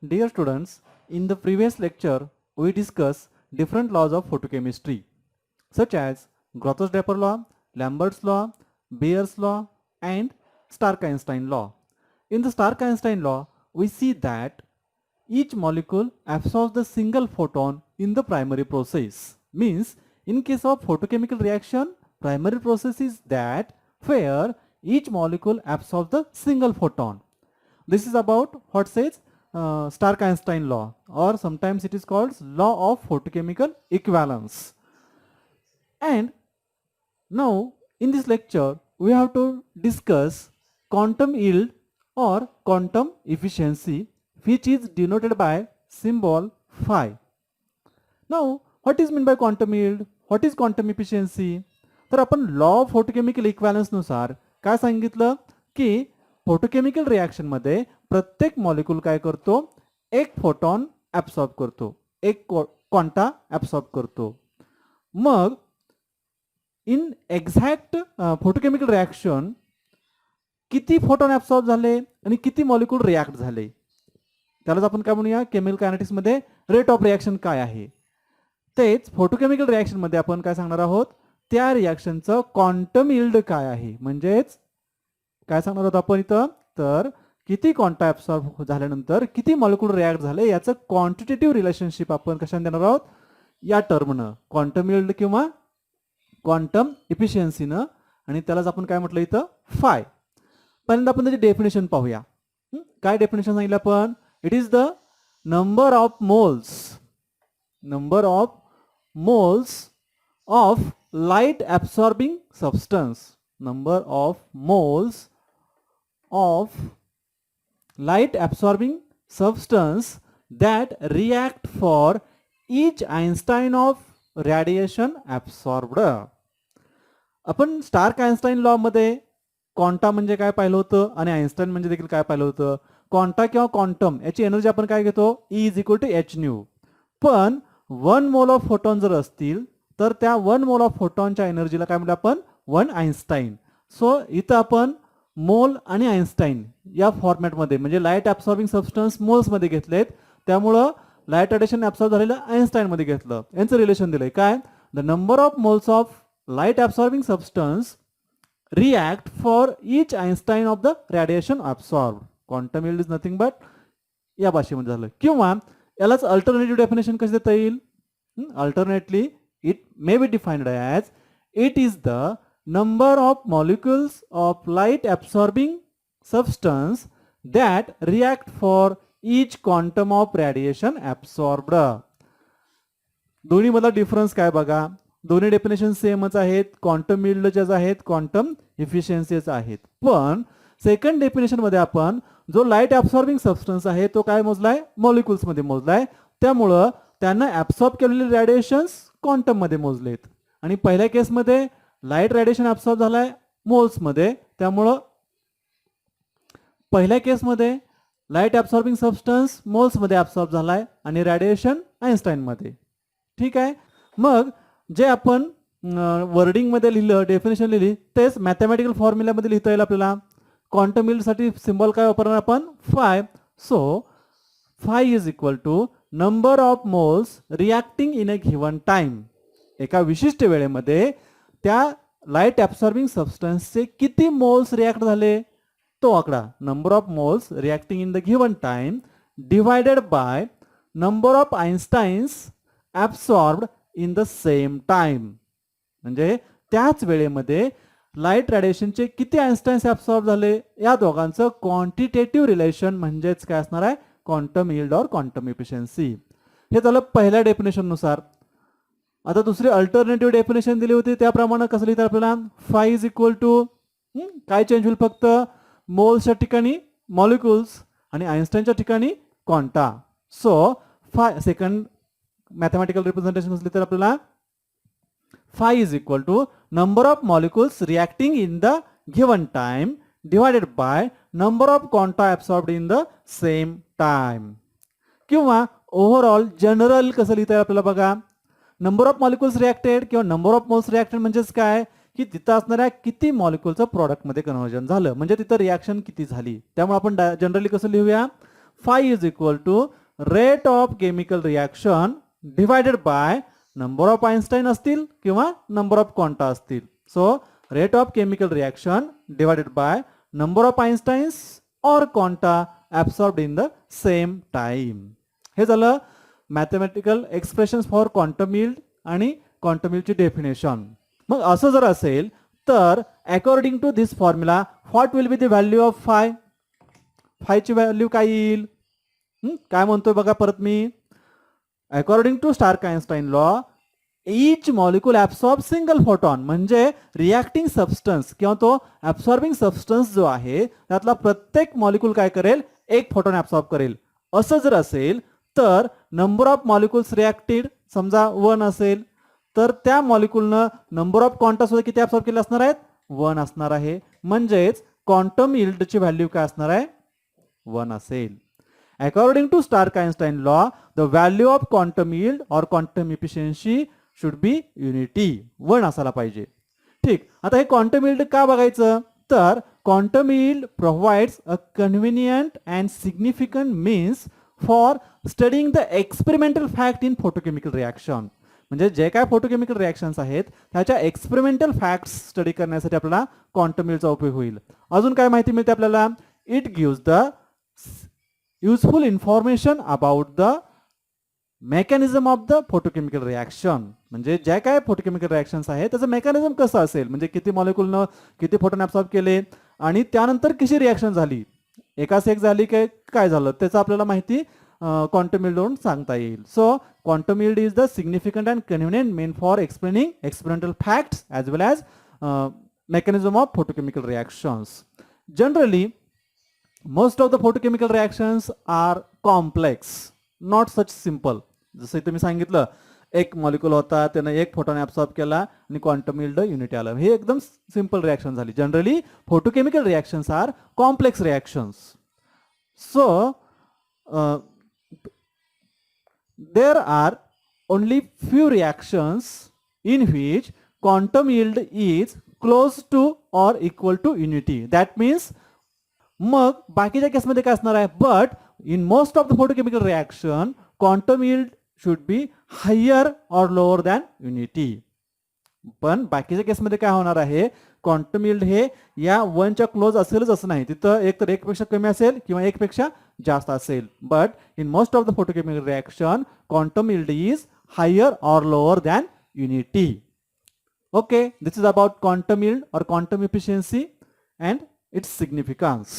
Dear students, in the previous lecture, we discussed different laws of photochemistry, such as Groth-Draper law, Lambert's law, Bayer's law, and Stark-Einstein law. In the Stark-Einstein law, we see that each molecule absorbs the single photon in the primary process. Means, in case of photochemical reaction, primary process is that where each molecule absorbs the single photon. This is about what says Stark-Einstein law, or sometimes it is called law of photochemical equivalence. And now in this lecture we have to discuss quantum yield or quantum efficiency, which is denoted by symbol phi. Now what is meant by quantum yield? What is quantum efficiency? तर आपण law of photochemical इक्वॅलन्स नुसार काय सांगितलं की photochemical reaction मध्ये प्रत्येक molecule काय करतो, एक फोटॉन ऍब्सॉर्ब करतो, एक क्वांटा ऍब्सॉर्ब करतो. मग इन एक्झॅक्ट फोटोकेमिकल रिॲक्शन किती फोटॉन ऍब्सॉर्ब झाले आणि किती मॉलिक्यूल रिॲक्ट झाले, त्यालाच आपण काय म्हणूया केमिकल कायनेटिक्स मध्ये रेट ऑफ रिॲक्शन काय आहे. तेच फोटोकेमिकल रिॲक्शन मध्ये आपण काय सांगणार आहोत, त्या रिॲक्शनचं क्वांटम यील्ड काय आहे. म्हणजेच काय सांगणार आहोत आपण इथं, तर किती क्वांटा ऍब्सॉर्ब झाल्यानंतर किती मॉलिक्यूल रिॲक्ट झाले याचं क्वांटिटेटिव्ह रिलेशनशिप आपण कशाने देणार आहोत, या टर्मनं, क्वांटम यील्ड किंवा क्वांटम इफिशियन्सीनं. आणि त्यालाच आपण काय म्हटलं इथं, फाय. पहिल्यांदा आपण त्याची डेफिनेशन पाहूया. काय डेफिनेशन सांगितलं आपण, it is the number of moles of light absorbing substance, number of moles of light absorbing substance that react for each Einstein of radiation absorbed. आपण स्टार्क आइन्स्टाईन लॉ मध्ये quanta म्हणजे काय पाहिलं होतं आणि आइन्स्टाईन म्हणजे देखील काय पाहिलं होतं. क्वांटा किंवा क्वांटम याची एनर्जी आपण काय घेतो, E is equal to h nu. पण 1 मोल ऑफ फोटॉन जर असतील तर त्या 1 मोल ऑफ फोटॉनच्या एनर्जीला काय म्हणतो आपण, 1 आइन्स्टाईन. सो इथं आपण मोल आणि आइन्स्टाईन या फॉर्मॅटमध्ये म्हणजे लाईट ऍब्सॉर्बिंग सबस्टन्स मोल्स मध्ये घेतलेत, त्यामुळं लाईट रेडिएशन ऍब्सॉर्ब झालेलं आइन्स्टाईन मध्ये घेतलं. यांचं रिलेशन दिलंय काय, the number of moles of light absorbing substance react for each Einstein of the radiation absorb. Quantum yield is nothing but या भाषेमध्ये झालं. किंवा यालाच अल्टरनेटिव्ह डेफिनेशन कशी देता येईल, alternately it may be defined as it is the number of molecules of light absorbing substance that react for each quantum of radiation absorbed. दोन्ही मधला डिफरन्स काय बघा, दोन्ही डेफिनेशन सेमच आहेत, क्वांटम यील्डच्याच आहेत, क्वांटम इफिशियन्सीच आहेत. पण सेकंड डेफिनेशन मध्ये आपण जो लाईट ऍब्सॉर्बिंग सबस्टन्स आहे तो काय मोजलाय, मॉलिक्युल्स मध्ये मोजलाय. त्यामुळं त्यांना ऍब्सॉर्ब केलेले रेडिएशन्स क्वांटम मध्ये मोजलेत. आणि पहिल्या केसमध्ये लाईट रेडिएशन ऍब्सॉर्ब झालाय मोल्स मध्ये, त्यामुळं पहिल्या केसमध्ये लाईट ऍब्सॉर्बिंग सबस्टन्स मोल्स मध्ये ऍब्सॉर्ब झालाय आणि रेडिएशन आइन्स्टाईन मध्ये. ठीक आहे. मग जे आपण वर्डिंग मध्ये लिहिलं, डेफिनेशन लिहिली, तेच मॅथमॅटिकल फॉर्म्युल्यामध्ये लिहिता येईल आपल्याला. क्वांटम यील्ड साठी सिम्बॉल काय वापरणार आपण, phi. So phi is equal to number of moles reacting in a given time. एका विशिष्ट वेळेमध्ये त्या लाईट ऍब्सॉर्बिंग सबस्टन्सचे किती मोल्स रिॲक्ट झाले तो आकडा, number of moles reacting in the given time divided by number of einsteins absorbed in the same time. म्हणजे त्याच वेळेमध्ये लाईट रेडिएशनचे किती आइन्स्टाईन्स ऍब्सॉर्ब झाले या दोघांचं क्वांटिटेटिव्ह रिलेशन म्हणजेच काय असणार आहे, क्वांटम यील्ड और क्वांटम इफिशियन्सी. हे झालं पहिल्या डेफिनेशन नुसार. आता दुसरी अल्टरनेटिव्ह डेफिनेशन दिली होती त्याप्रमाणे कसं लिहितात आपल्याला, फाय इज इक्वल टू काय चेंज होईल, फक्त मोल्सच्या ठिकाणी मॉलिक्युल्स आणि आइन्स्टाईनच्या ठिकाणी quanta. So phi second mathematical representation असली तर आपल्याला phi is equal to number of molecules reacting in the given time divided by number of quanta absorbed in the same time. किंवा ओव्हरऑल जनरल कसं लिहिता येईल आपल्याला बघा, नंबर ऑफ मॉलिक्युल्स रिॲक्टेड किंवा नंबर ऑफ मोल्स रिॲक्टेड म्हणजेच काय की तिथं असणाऱ्या किती मॉलिक्युलचं प्रॉडक्ट मध्ये कन्व्हर्जन झालं, म्हणजे तिथं रिॲक्शन किती झाली. त्यामुळे आपण जनरली कसं लिहूया, phi is equal to rate of chemical reaction divided by number of Einstein असतील किंवा number of quanta असतील. So rate of chemical reaction divided by number of Einsteins or quanta absorbed in the same time. हे झालं mathematical expressions for quantum yield आणि quantum यील्डची definition. मग असं जर असेल तर according to this formula what will be the value of phi. फायची व्हॅल्यू काय येईल? काय म्हणतोय बघा परत मी. According to Stark Einstein law each molecule absorbs single photon. म्हणजे रिॲक्टिंग सबस्टन्स किंवा तो ऍब्सॉर्बिंग सबस्टन्स जो आहे त्यातला प्रत्येक मॉलिक्यूल काय करेल? एक फोटॉन ऍब्सॉर्ब करेल. असं जर असेल तर नंबर ऑफ मॉलिक्युल्स रिॲक्टेड समजा 1 असेल तर त्या मॉलिक्यूलनं नंबर ऑफ क्वांटा सुद्धा किती ऍब्सॉर्ब केले असणार आहेत? 1 असणार आहे. म्हणजेच क्वांटम यील्डची व्हॅल्यू काय असणार आहे? 1 असेल. According to Stark Einstein law the value of quantum yield और quantum efficiency should be unity 1 असायला पाहिजे. ठीक. आता हे क्वांटम यील्ड का बघायचं? तर quantum yield provides a convenient and significant means for studying the experimental fact in photochemical reaction. म्हणजे जे काय फोटोकेमिकल रिॲक्शन्स आहेत त्याच्या एक्सपेरिमेंटल फॅक्ट्स स्टडी करण्यासाठी आपल्याला क्वांटम यील्डचा उपयोग होईल. अजून काय माहिती मिळते आपल्याला? It gives the useful information about the mechanism of the photochemical reaction. म्हणजे ज्या काय फोटोकेमिकल रिॲक्शन्स आहेत त्याचं मेकॅनिझम कसं असेल, म्हणजे किती मॉलिक्यूलनं किती फोटोन ऍब्सॉर्ब केले आणि त्यानंतर कशी रिॲक्शन झाली, एकाच एक झाली काय झालं त्याचं आपल्याला माहिती क्वांटम यील्डवरून सांगता येईल. So quantum yield is the significant and convenient mean for explaining experimental facts as well as mechanism of photochemical reactions. Generally, most of the photochemical reactions are complex, not such simple. जसं इथे मी सांगितलं एक molecule होता त्याने एक photon absorb केला आणि quantum yield unity आलं. हे एकदम सिंपल रिॲक्शन झाली. Generally photochemical reactions are complex reactions. So there are only few reactions in which quantum yield is close to or equal to unity. That means मग बाकीच्या केसमध्ये काय असणार आहे? But in most of the photochemical reaction quantum yield should be higher or lower than unity. पण बाकीच्या केसमध्ये काय होणार आहे? क्वांटम यील्ड हे या 1 च्या क्लोज असेलच असं नाही, तिथं एक तर 1 पेक्षा कमी असेल किंवा 1 पेक्षा जास्त असेल. But in most of the photochemical reaction quantum yield is higher और lower than unity. Okay, this is about quantum yield और quantum efficiency and its significance.